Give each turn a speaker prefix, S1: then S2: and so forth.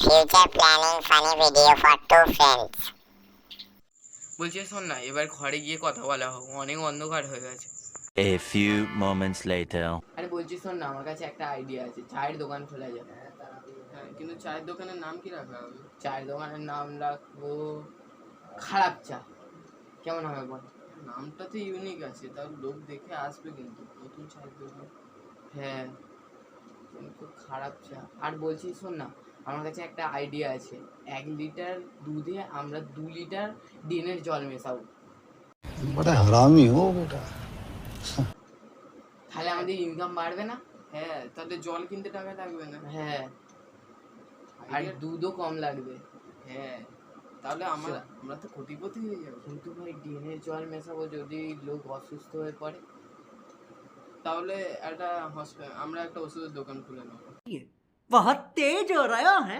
S1: future planning funny video for two friends.
S2: বলছি শোন না, এবার ঘরে গিয়ে কথা বলা হোক, অনেক অন্ধকার হয়ে গেছে।
S3: A few moments later.
S2: আরে বলছি শোন না, আমার কাছে একটা আইডিয়া আছে, চায়ের দোকান খোলা যাবে।
S4: হ্যাঁ, কিন্তু চায়ের দোকানের নাম কি রাখা হবে?
S2: চায়ের দোকানের নাম রাখবো খারাপ চা। কেমন হবে বল?
S4: নামটা তো ইউনিক আছে, তাও লোক দেখে আসবে কিন্তু। নতুন চায়ের দোকান।
S2: হ্যাঁ, কিন্তু খারাপ চা। আর বলছি শোন না, আমার কাছে একটা আইডিয়া আছে, 1 লিটার দুধে আমরা 2 লিটার ড্রেনের জল মেশাবো।
S5: बड़ा हरामी हो बेटा।
S2: তাহলে আমাদের ইনকাম বাড়বে না?
S4: হ্যাঁ, তাহলে জল কিনতে টাকা লাগবে না।
S2: হ্যাঁ, আর দুধও কম লাগবে।
S4: হ্যাঁ, তাহলে আমরা তো কোটিপতি হয়ে যাবো।
S2: কিন্তু ভাই ড্রেনের জল মেশাবো, যদি লোক অসুস্থ হয়ে পড়ে?
S4: তাহলে আমরা একটা ওষুধের দোকান খুলে নেবো।
S6: बहुत तेज हो रहा है